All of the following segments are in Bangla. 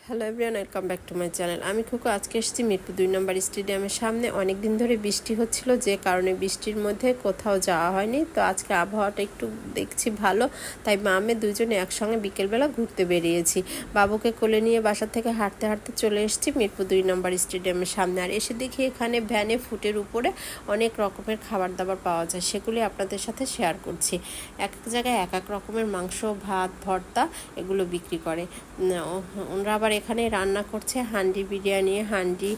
Hello everyone, welcome back to my channel. আমি খুকু আজকে এসেছি মিরপুর 2 নম্বর স্টেডিয়ামের সামনে। অনেক দিন ধরে বৃষ্টি হচ্ছিল, যে কারণে বৃষ্টির মধ্যে কোথাও যাওয়া হয়নি। তো আজকে আবহাওয়াটা একটু দেখছি ভালো, তাই মা মেয়ে দুজনে একসঙ্গে বিকেলবেলা ঘুরতে বেরিয়েছি। বাবুকে কোলে নিয়ে বাসা থেকে হাঁটতে হাঁটতে চলে এসেছি মিরপুর 2 নম্বর স্টেডিয়ামের সামনে। আর এসে দেখি এখানে ভ্যানে ফুটের উপরে অনেক রকমের খাবার দাবার পাওয়া যায়, সেগুলি আপনাদের সাথে শেয়ার করছি। এক এক জায়গায় এক এক রকমের মাংস, ভাত, ভর্তা এগুলো বিক্রি করে। ওনারা আবার এখানে রান্না করছে হান্ডি বিরিয়ানি, হান্ডি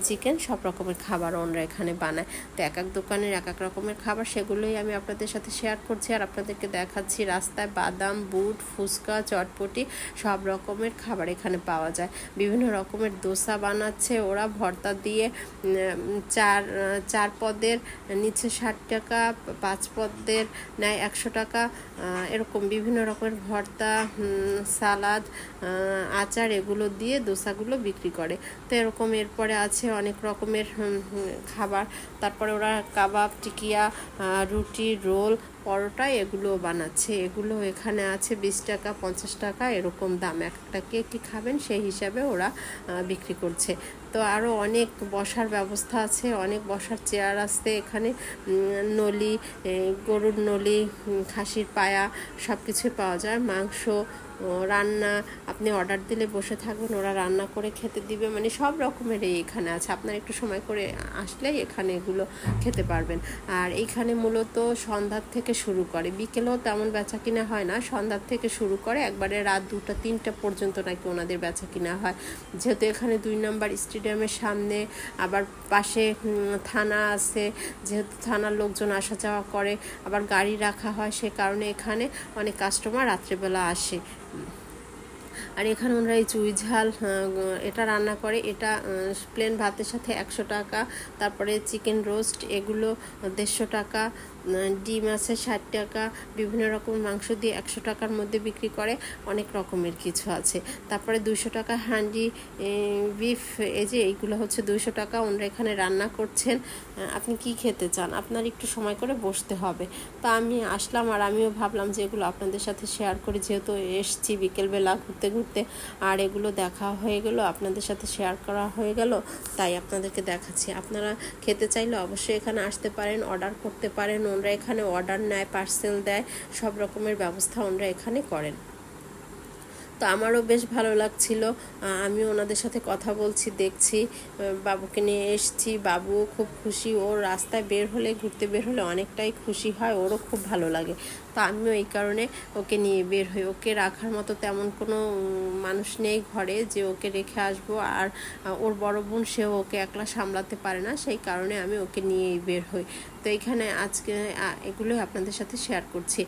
চিকেন, সব রকমের খাবার ওনারা এখানে বানায়। তো এক এক দোকানের এক এক রকমের খাবার, সেগুলোই আমি আপনাদের সাথে শেয়ার করছি আর আপনাদেরকে দেখাচ্ছি। রাস্তায় বাদাম, বুট, ফুচকা, চটপটি সব রকমের খাবার এখানে পাওয়া যায়। বিভিন্ন রকমের দোসা বানাচ্ছে ওরা, ভর্তা দিয়ে। চার পদের নিচে 60 টাকা, 5 পদের নেয় 100 টাকা, এরকম বিভিন্ন রকমের ভর্তা, সালাদ, আচার এগুলো দিয়ে দোসাগুলো বিক্রি করে। তো এরকম এরপরে আছে অনেক রকমের খাবার। তারপরে ওরা কাবাব, টিকিয়া, রুটি, রোল, পরোটা এগুলো বানাচ্ছে। এগুলো এখানে আছে 20 টাকা, 50 টাকা এরকম দাম। একটা কে কী খাবেন সেই হিসাবে ওরা বিক্রি করছে। তো আরও অনেক বসার ব্যবস্থা আছে, অনেক বসার চেয়ার আছে এখানে। নলি, গরুর নলি, খাসির পায়া সব কিছুই পাওয়া যায়। মাংস রান্না, আপনি অর্ডার দিলে বসে থাকবেন, ওরা রান্না করে খেতে দিবে। মানে সব রকমের এখানে আছে। আপনার একটু সময় করে আসলেই এখানে এগুলো খেতে পারবেন। আর এইখানে মূলত সন্ধ্যার থেকে শুরু করে, বিকেলেও তেমন বেচা কিনা হয় না। সন্ধ্যার থেকে শুরু করে একবারে রাত 2টা 3টা পর্যন্ত নাকি ওনাদের বেচা কিনা হয়। যেহেতু এখানে 2 নম্বর স্টেডিয়ামের সামনে, আবার পাশে থানা আছে, যেহেতু থানার লোকজন আসা যাওয়া করে, আবার গাড়ি রাখা হয়, সে কারণে এখানে অনেক কাস্টমার রাত্রেবেলা আসে। আর এখানে ওনারা এই চুই ঝাল এটা রান্না করে। এটা প্লেন ভাতের সাথে 100 টাকা। তারপরে চিকেন রোস্ট এগুলো 150 টাকা। ডিম আছে 60 টাকা। বিভিন্ন রকম মাংস দিয়ে 100 টাকার মধ্যে বিক্রি করে। অনেক রকমের কিছু আছে। তারপরে 200 টাকা হান্ডি বিফ, এই যে এইগুলো হচ্ছে 200 টাকা। ওনারা এখানে রান্না করছেন। আপনি কি খেতে চান, আপনার একটু সময় করে বসতে হবে। তো আমি আসলাম, আর আমিও ভাবলাম যে এগুলো আপনাদের সাথে শেয়ার করি, যেহেতু এসছি বিকেলবেলা ঘুরতে ঘুরতে, আর এগুলো দেখা হয়ে গেল, আপনাদের সাথে শেয়ার করা হয়ে গেল, তাই আপনাদেরকে দেখাচ্ছি। আপনারা খেতে চাইলে অবশ্যই এখানে আসতে পারেন, অর্ডার করতে পারেন। ওনারা এখানে অর্ডার নেয়, পার্সেল দেয়, সব রকমের ব্যবস্থা ওনারা এখানে করেন। তো আমারও বেশ ভালো লাগছিল। আমিও ওনাদের সাথে কথা বলছি, দেখছি। বাবুকে নিয়ে এসেছি, বাবুও খুব খুশি। ওর রাস্তায় বের হলে, ঘুরতে বের হলে অনেকটাই খুশি হয়, ওরও খুব ভালো লাগে। তো আমিও এই কারণে ওকে নিয়ে বের হই। ওকে রাখার মতো তেমন কোনো মানুষ নেই ঘরে যে ওকে রেখে আসবো। আর ওর বড় বোন, সেও ওকে একলা সামলাতে পারে না, সেই কারণে আমি ওকে নিয়েই বের হই। তো এখানে আজকে এগুলোই আপনাদের সাথে শেয়ার করছি।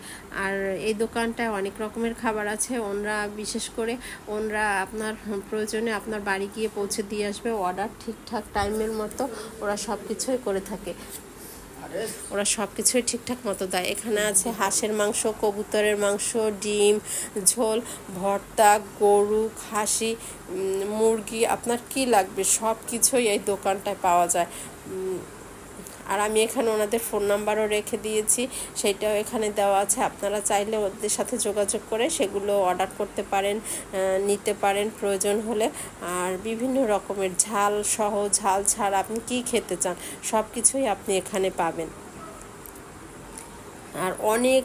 আর এই দোকানটায় অনেক রকমের খাবার আছে। ওনারা বিশেষ করে ওনারা আপনার প্রয়োজনে আপনার বাড়ি গিয়ে পৌঁছে দিয়ে আসবে, অর্ডার ঠিকঠাক টাইমের মতো ওরা সব কিছুই করে থাকে। ওরা সব কিছুই ঠিকঠাক মতো দেয়। এখানে আছে হাঁসের মাংস, কবুতরের মাংস, ডিম ঝোল, ভর্তা, গরু, খাসি, মুরগি, আপনার কি লাগবে সব কিছুই এই দোকানটায় পাওয়া যায়। আর আমি এখানে ওনাদের ফোন নাম্বারও রেখে দিয়েছি, সেইটাও এখানে দেওয়া আছে। আপনারা চাইলে ওদের সাথে যোগাযোগ করে সেগুলো অর্ডার করতে পারেন, নিতে পারেন প্রয়োজন হলে। আর বিভিন্ন রকমের ঝাল সহ, ঝাল ছাড়া আপনি কি খেতে চান সব কিছুই আপনি এখানে পাবেন। আর অনেক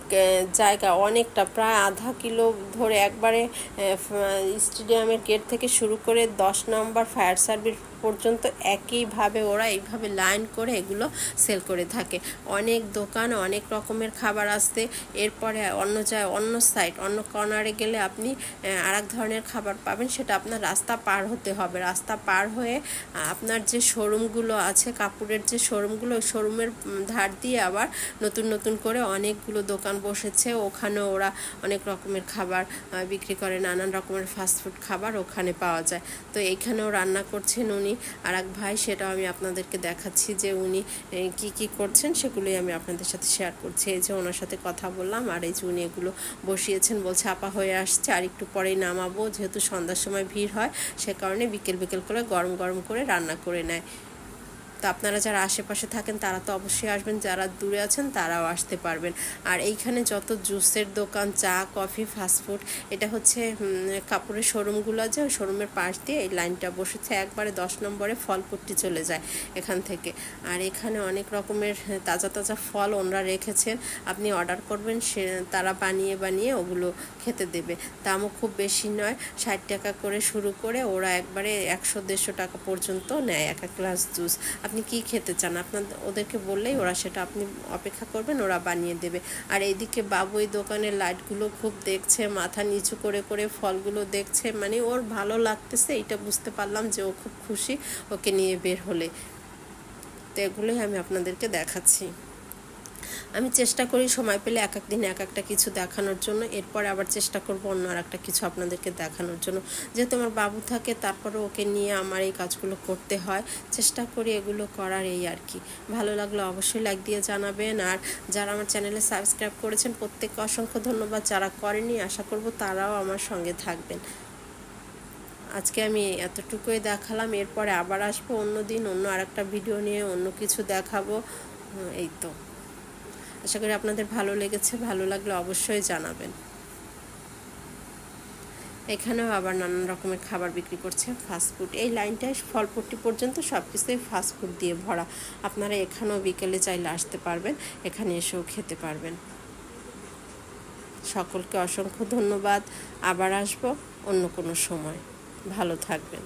জায়গা, অনেকটা প্রায় আধা কিলো ধরে একবারে স্টেডিয়ামের গেট থেকে শুরু করে 10 নম্বর ফায়ার সার্ভিস পর্যন্ত একইভাবে ওরা এইভাবে লাইন করে এগুলো সেল করে থাকে। অনেক দোকান, অনেক রকমের খাবার আসতে। এরপরে অন্য সাইড, অন্য কর্নারে গেলে আপনি আরেক ধরনের খাবার পাবেন, সেটা আপনার রাস্তা পার হতে হবে। রাস্তা পার হয়ে আপনার যে শোরুমগুলো আছে, কাপড়ের যে শোরুমগুলো, ওই শোরুমের ধার দিয়ে আবার নতুন নতুন করে অনেকগুলো দোকান বসেছে। ওখানে ওরা অনেক রকমের খাবার বিক্রি করে, নানান রকমের ফাস্টফুড খাবার ওখানে পাওয়া যায়। তো এইখানেও রান্না করছেন উনি আর এক ভাই, সেটাও আমি আপনাদেরকে দেখাচ্ছি যে উনি কি করছেন, সেগুলোই আমি আপনাদের সাথে শেয়ার করছি। এই যে ওনার সাথে কথা বললাম, আর এই যে উনি এগুলো বসিয়েছেন, বলছে আপা হয়ে আসছে, আর একটু পরেই নামাবো। যেহেতু সন্ধ্যার সময় ভিড় হয়, সে কারণে বিকেল করে গরম গরম করে রান্না করে নেয়। তো আপনারা যারা আশেপাশে থাকেন তারা তো অবশ্যই আসবেন, যারা দূরে আছেন তারাও আসতে পারবেন। আর এইখানে যত জুসের দোকান, চা, কফি, ফাস্টফুড, এটা হচ্ছে কাপড়ের শোরুমগুলো আছে, ওই শোরুমের পাশ দিয়ে এই লাইনটা বসেছে, একবারে 10 নম্বরে ফলপট্টি চলে যায় এখান থেকে। আর এখানে অনেক রকমের তাজা তাজা ফল ওনারা রেখেছেন, আপনি অর্ডার করবেন, সে তারা বানিয়ে বানিয়ে ওগুলো খেতে দেবে। দামও খুব বেশি নয়, 60 টাকা করে শুরু করে ওরা একবারে 100-150 টাকা পর্যন্ত নেয় এক এক গ্লাস জুস। আপনি কি খেতে চান আপনার ওদেরকে বললেই ওরা সেটা, আপনি অপেক্ষা করবেন, ওরা বানিয়ে দেবে। আর এইদিকে বাবু এই দোকানের লাইটগুলো খুব দেখছে, মাথা নিচু করে করে ফলগুলো দেখছে, মানে ওর ভালো লাগতেছে, এটা বুঝতে পারলাম যে ও খুব খুশি ওকে নিয়ে বের হলে। তো এগুলোই আমি আপনাদেরকে দেখাচ্ছি। আমি চেষ্টা করি সময় পেলে এক এক দিন এক একটা কিছু দেখানোর জন্য, এরপরে আবার চেষ্টা করব অন্য আর একটা কিছু আপনাদেরকে দেখানোর জন্য। যেহেতু আমার বাবু থাকে, তারপরে ওকে নিয়ে আমার এই কাজগুলো করতে হয়, চেষ্টা করি এগুলো করার, এই আর কি। ভালো লাগলে অবশ্যই লাইক দিয়ে জানাবেন। আর যারা আমার চ্যানেলে সাবস্ক্রাইব করেছেন প্রত্যেককে অসংখ্য ধন্যবাদ, যারা করেনি আশা করব তারাও আমার সঙ্গে থাকবেন। আজকে আমি এতটুকুই দেখালাম, এরপরে আবার আসবো অন্য দিন অন্য আর একটা ভিডিও নিয়ে, অন্য কিছু দেখাবো। এই তো, আশা করি আপনাদের ভালো লেগেছে, ভালো লাগলে অবশ্যই জানাবেন। এখানেও আবার নানান রকমের খাবার বিক্রি করছে, ফাস্টফুড। এই লাইনটায় ফলপট্টি পর্যন্ত সব কিছুই ফাস্টফুড দিয়ে ভরা। আপনারা এখানেও বিকেলে চাইলে আসতে পারবেন, এখানে এসেও খেতে পারবেন। সকলকে অসংখ্য ধন্যবাদ, আবার আসবো অন্য কোনো সময়। ভালো থাকবেন।